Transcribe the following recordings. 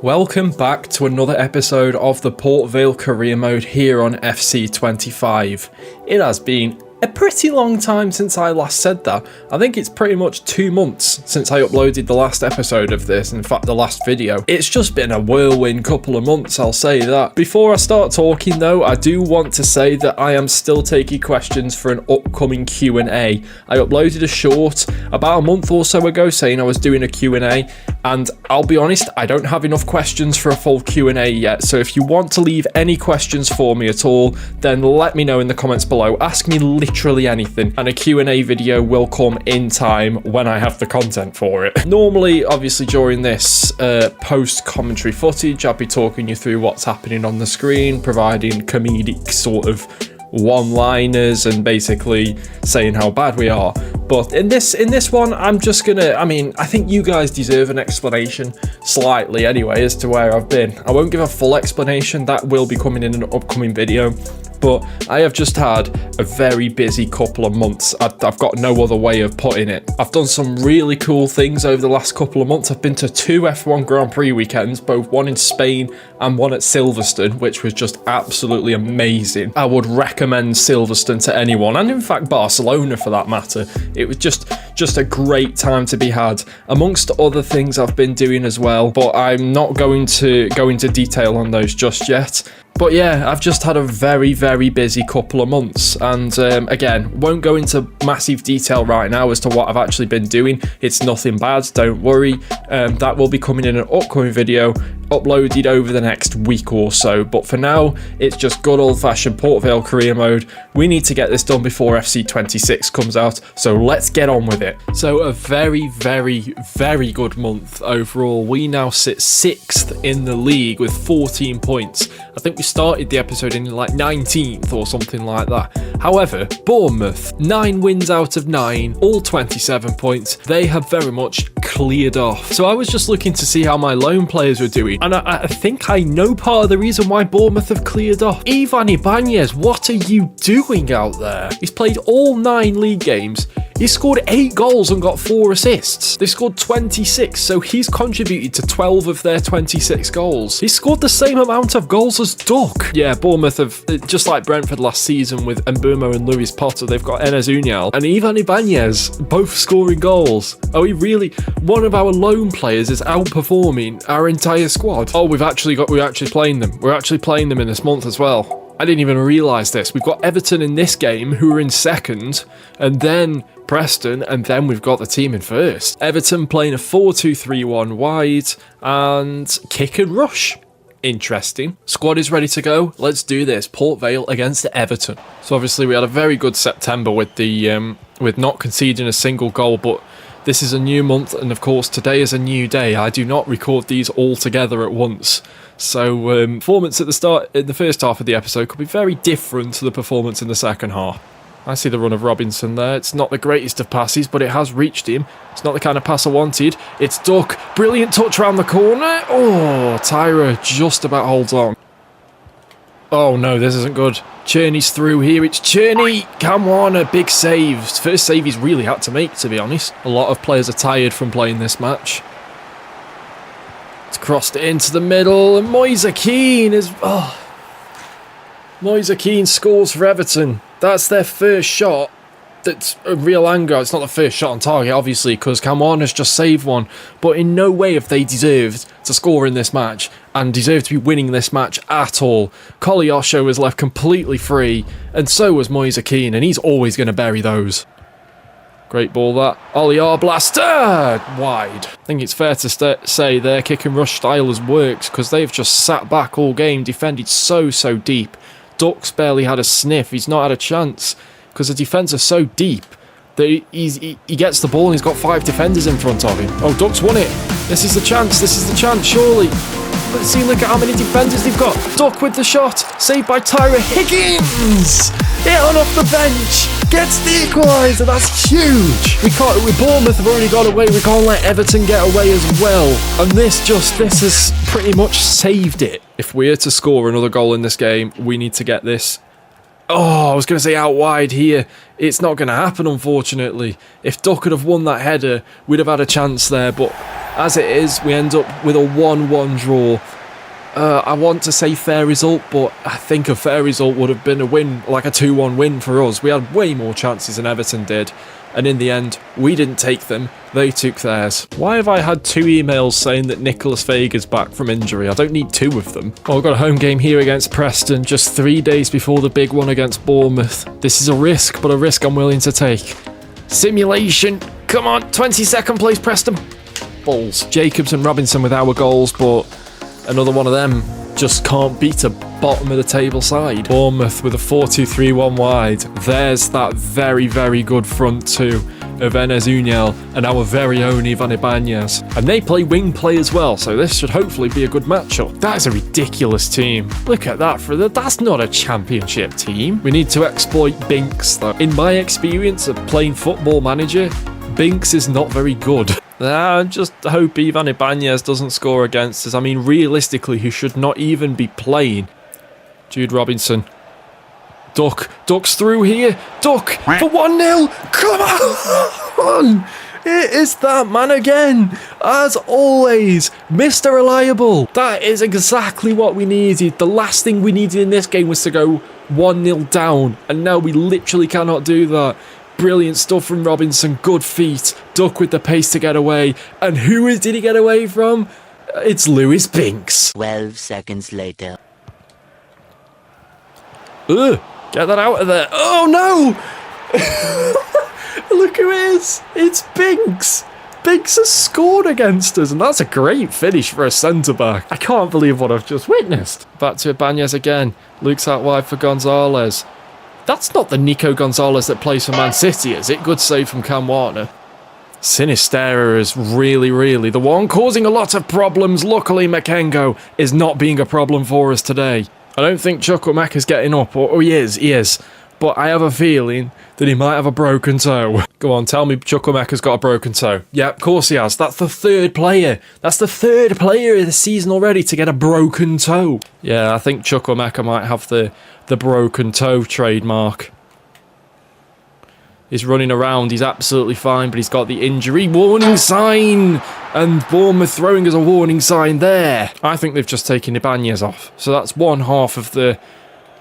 Welcome back to another episode of the Port Vale career mode here on FC25. It has been a pretty long time since I last said that. I think it's pretty much 2 months since I uploaded the last episode of this, in fact the last video. It's just been a whirlwind couple of months, I'll say that. Before I start talking though, I do want to say that I am still taking questions for an upcoming Q&A. I uploaded a short about a month or so ago saying I was doing a Q&A, and I'll be honest, I don't have enough questions for a full Q&A yet, so if you want to leave any questions for me at all, then let me know in the comments below. Ask me literally anything, and a Q&A video will come in time when I have the content for it. Normally, obviously during this post-commentary footage, I'll be talking you through what's happening on the screen, providing comedic sort of one-liners and basically saying how bad we are. But in this one, I'm just gonna, I think you guys deserve an explanation, slightly anyway, as to where I've been. I won't give a full explanation, that will be coming in an upcoming video, but I have just had a very busy couple of months. I've got no other way of putting it. I've done some really cool things over the last couple of months. I've been to 2 F1 Grand Prix weekends, both one in Spain and one at Silverstone, which was just absolutely amazing. I would recommend Silverstone to anyone, and in fact Barcelona for that matter. It was just a great time to be had, amongst other things I've been doing as well, but I'm not going to go into detail on those just yet. But yeah, I've just had a very, very busy couple of months, and again, won't go into massive detail right now as to what I've actually been doing. It's nothing bad, don't worry. That will be coming in an upcoming video, uploaded over the next week or so, but for now, it's just good old-fashioned Port Vale career mode. We need to get this done before FC26 comes out, so let's get on with it. So a very, very, very good month overall. We now sit 6th in the league with 14 points. I think we started the episode in like 19th or something like that. However, Bournemouth, 9 wins out of 9, all 27 points. They have very much cleared off. So I was just looking to see how my loan players were doing, and I think I know part of the reason why Bournemouth have cleared off. Ivan Ibanez, what are you doing out there? He's played all 9 league games. He scored 8 goals and got 4 assists. They scored 26, so he's contributed to 12 of their 26 goals. He scored the same amount of goals as Duck. Yeah, Bournemouth have, just like Brentford last season with Mbeumo and Lewis Potter, they've got Enes Unial and Ivan Ibanez both scoring goals. Oh, one of our loan players is outperforming our entire squad. Oh, we're actually playing them. We're actually playing them in this month as well. I didn't even realise this. We've got Everton in this game, who are in second, and then Preston, and then we've got the team in first. Everton playing a 4-2-3-1 wide, and kick and rush. Interesting. Squad is ready to go. Let's do this. Port Vale against Everton. So obviously we had a very good September with the with not conceding a single goal, but this is a new month, and of course today is a new day. I do not record these all together at once. So performance at the start, in the first half of the episode, could be very different to the performance in the second half. I see the run of Robinson there. It's not the greatest of passes, but it has reached him. It's not the kind of pass I wanted. It's Duck. Brilliant touch around the corner. Oh, Tyra just about holds on. Oh no, this isn't good. Cherney's through here. It's Cherney. Come on, a big save. First save he's really had to make, to be honest. A lot of players are tired from playing this match. It's crossed it into the middle, and Moise Kean is... Oh. Moise Kean scores for Everton. That's their first shot. That's a real anger. It's not the first shot on target, obviously, because Cameron has just saved one. But in no way have they deserved to score in this match and deserve to be winning this match at all. Kolyosho was left completely free, and so was Moise Kean, and he's always going to bury those. Great ball that. Oliar blaster! Wide. I think it's fair to say their kick and rush style has worked, because they've just sat back all game, defended so deep. Duck's barely had a sniff. He's not had a chance because the defence are so deep that he gets the ball and he's got 5 defenders in front of him. Oh, Duck's won it. This is the chance. This is the chance, surely. Let's see, look at how many defenders they've got. Duck with the shot. Saved by Tyra Higgins. Hit on off the bench. Gets the equaliser. That's huge. With Bournemouth have already got away. We can't let Everton get away as well. And this has pretty much saved it. If we're to score another goal in this game, we need to get this. Oh, I was going to say out wide here. It's not going to happen, unfortunately. If Duck could have won that header, we'd have had a chance there, but As it is, we end up with a 1-1 draw. I want to say fair result, but I think a fair result would have been a win, like a 2-1 win for us. We had way more chances than Everton did, and in the end, we didn't take them, they took theirs. Why have I had 2 emails saying that Nicholas Vega's back from injury? I don't need 2 of them. Oh, I've got a home game here against Preston, just 3 days before the big one against Bournemouth. This is a risk, but a risk I'm willing to take. Simulation, come on, 22nd place Preston. Balls. Jacobs and Robinson with our goals, but another one of them just can't beat a bottom of the table side. Bournemouth with a 4-2-3-1 wide. There's that very, very good front two of Enes Uniel and our very own Ivan Ibanez. And they play wing play as well, so this should hopefully be a good matchup. That is a ridiculous team. Look at that. That's not a championship team. We need to exploit Binks though. In my experience of playing Football Manager, Binks is not very good. I just hope Ivan Ibanez doesn't score against us. I mean, realistically, he should not even be playing. Jude Robinson. Duck's through here. Duck for 1-0. Come on. It is that man again. As always, Mr. Reliable. That is exactly what we needed. The last thing we needed in this game was to go 1-0 down. And now we literally cannot do that. Brilliant stuff from Robinson, good feet, Duck with the pace to get away, and who did he get away from? It's Lewis Binks. 12 seconds later. Ugh, get that out of there. Oh no! Look who it is, it's Binks. Binks has scored against us, and that's a great finish for a centre-back. I can't believe what I've just witnessed. Back to Ibanez again, Luke's out wide for Gonzalez. That's not the Nico Gonzalez that plays for Man City, is it? Good save from Cam Warner. Sinistera is really the one causing a lot of problems. Luckily, Makengo is not being a problem for us today. I don't think Chukwuemeka's getting up, or he is. But I have a feeling that he might have a broken toe. Go on, tell me Chukwuemeka's got a broken toe. Yeah, of course he has. That's the 3rd player. That's the 3rd player of the season already to get a broken toe. Yeah, I think Chukwuemeka might have the broken toe trademark. He's running around, he's absolutely fine, but he's got the injury warning sign, and Bournemouth throwing us a warning sign there. I think they've just taken Ibanez off, so that's one half of the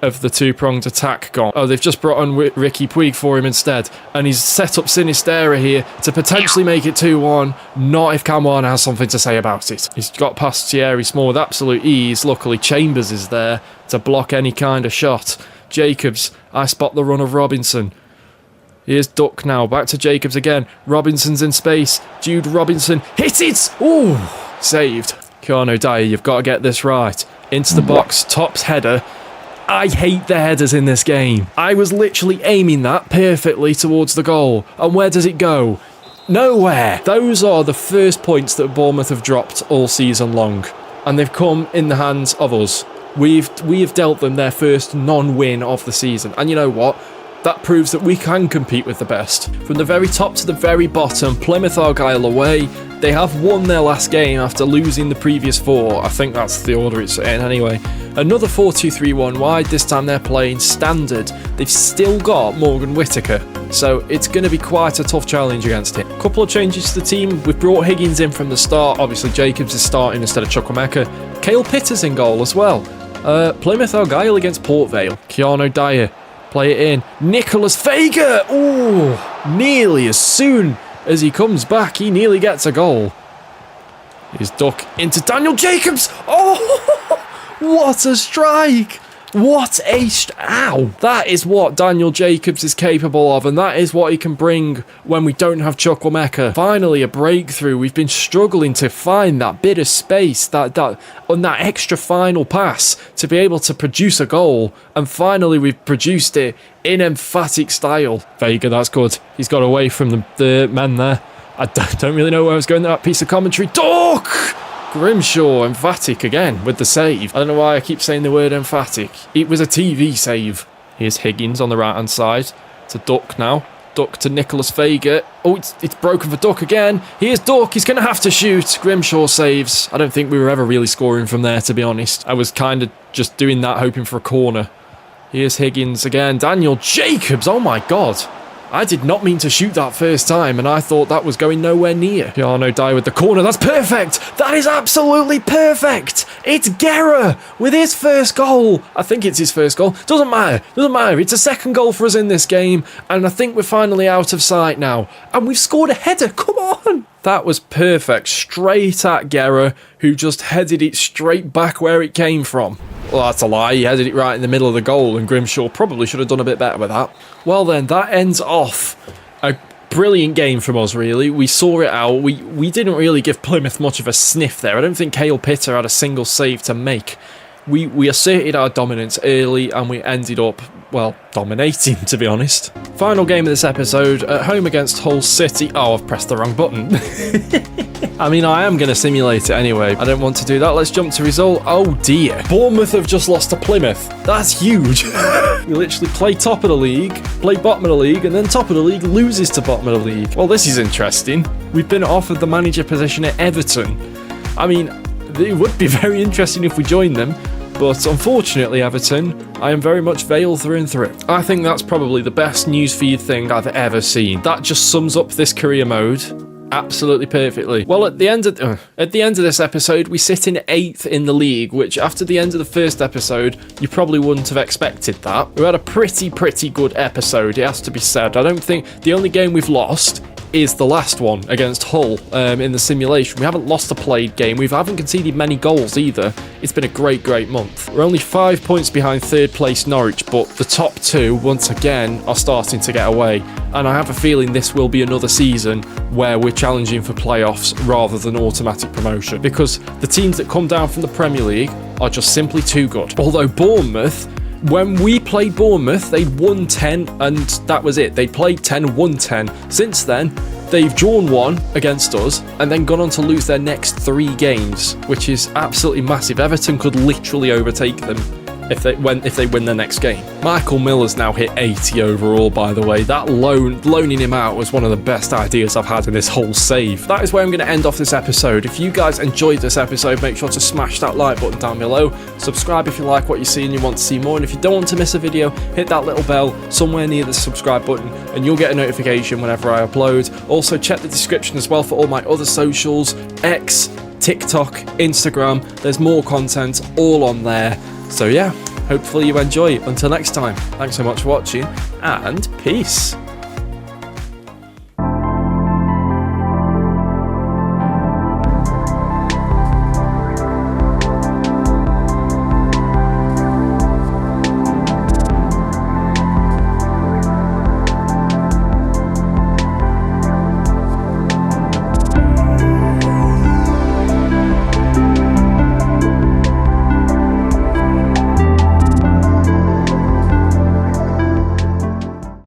2-pronged attack gone. Oh, they've just brought on Ricky Puig for him instead, and he's set up Sinistera here to potentially make it 2-1, not if Cam Warner has something to say about it. He's got past Thierry Small with absolute ease. Luckily, Chambers is there to block any kind of shot. Jacobs, I spot the run of Robinson. Here's Duck now, back to Jacobs again. Robinson's in space. Jude Robinson, hit it! Ooh, saved. Keanu Dyer, you've got to get this right. Into the box, Top's header. I hate the headers in this game. I was literally aiming that perfectly towards the goal. And where does it go? Nowhere. Those are the first points that Bournemouth have dropped all season long. And they've come in the hands of us. We have dealt them their first non-win of the season. And you know what? That proves that we can compete with the best. From the very top to the very bottom, Plymouth Argyle away. They have won their last game after losing the previous 4. I think that's the order it's in anyway. Another 4-2-3-1 wide. This time they're playing standard. They've still got Morgan Whittaker, so it's going to be quite a tough challenge against him. Couple of changes to the team. We've brought Higgins in from the start. Obviously Jacobs is starting instead of Chukwuemeka. Cale Pitter's in goal as well. Plymouth Argyle against Port Vale. Keanu Dyer. Play it in. Nicholas Vega! Oh, nearly as soon as he comes back, he nearly gets a goal. Here's Duck into Daniel Jacobs! Oh, what a strike! What a... Ow! That is what Daniel Jacobs is capable of, and that is what he can bring when we don't have Chukwuemeka. Finally, a breakthrough. We've been struggling to find that bit of space, that extra final pass to be able to produce a goal, and finally we've produced it in emphatic style. Vega, that's good. He's got away from the men there. I don't really know where I was going with that piece of commentary. Duck! Grimshaw, emphatic again with the save. I don't know why I keep saying the word emphatic. It was a TV save. Here's Higgins on the right hand side to Duck now. Duck to Nicholas Vega. Oh, it's broken for Duck again. Here's Duck. He's going to have to shoot. Grimshaw saves. I don't think we were ever really scoring from there, to be honest. I was kind of just doing that, hoping for a corner. Here's Higgins again. Daniel Jacobs. Oh my God. I did not mean to shoot that first time, and I thought that was going nowhere near. Piano die with the corner. That's perfect. That is absolutely perfect. It's Guerra with his first goal. I think it's his first goal. Doesn't matter. Doesn't matter. It's a second goal for us in this game, and I think we're finally out of sight now. And we've scored a header. Come on. That was perfect. Straight at Guerra, who just headed it straight back where it came from. Well, that's a lie. He headed it right in the middle of the goal, and Grimshaw probably should have done a bit better with that. Well then, that ends off a brilliant game from us, really. We saw it out. We didn't really give Plymouth much of a sniff there. I don't think Cale Pitter had a single save to make. We asserted our dominance early, and we ended up, well, dominating, to be honest. Final game of this episode, at home against Hull City. Oh, I've pressed the wrong button. I mean, I am going to simulate it anyway. I don't want to do that. Let's jump to result. Oh dear. Bournemouth have just lost to Plymouth. That's huge. We literally play top of the league, play bottom of the league, and then top of the league loses to bottom of the league. Well, this is interesting. We've been offered the manager position at Everton. I mean, it would be very interesting if we joined them. But unfortunately, Everton, I am very much Vale through and through. I think that's probably the best newsfeed thing I've ever seen. That just sums up this career mode absolutely perfectly. Well, at the end of this episode, we sit in 8th in the league, which after the end of the first episode, you probably wouldn't have expected that. We had a pretty good episode, it has to be said. I don't think the only game we've lost is the last one against Hull in the simulation. We haven't lost a played game. We haven't conceded many goals either. It's been a great month. We're only 5 points behind third place Norwich, but the top two, once again, are starting to get away. And I have a feeling this will be another season where we're challenging for playoffs rather than automatic promotion, because the teams that come down from the Premier League are just simply too good. Although Bournemouth, when we played Bournemouth, they'd won 10 and that was it. They played 10, won 10. Since then, they've drawn 1 against us and then gone on to lose their next 3 games, which is absolutely massive. Everton could literally overtake them if they win their next game. Michael Miller's now hit 80 overall, by the way. That loaning him out was one of the best ideas I've had in this whole save. That is where I'm going to end off this episode. If you guys enjoyed this episode, make sure to smash that like button down below. Subscribe if you like what you see and you want to see more. And if you don't want to miss a video, hit that little bell somewhere near the subscribe button and you'll get a notification whenever I upload. Also, check the description as well for all my other socials, X, TikTok, Instagram. There's more content all on there. So yeah, hopefully you enjoy. Until next time, thanks so much for watching, and peace.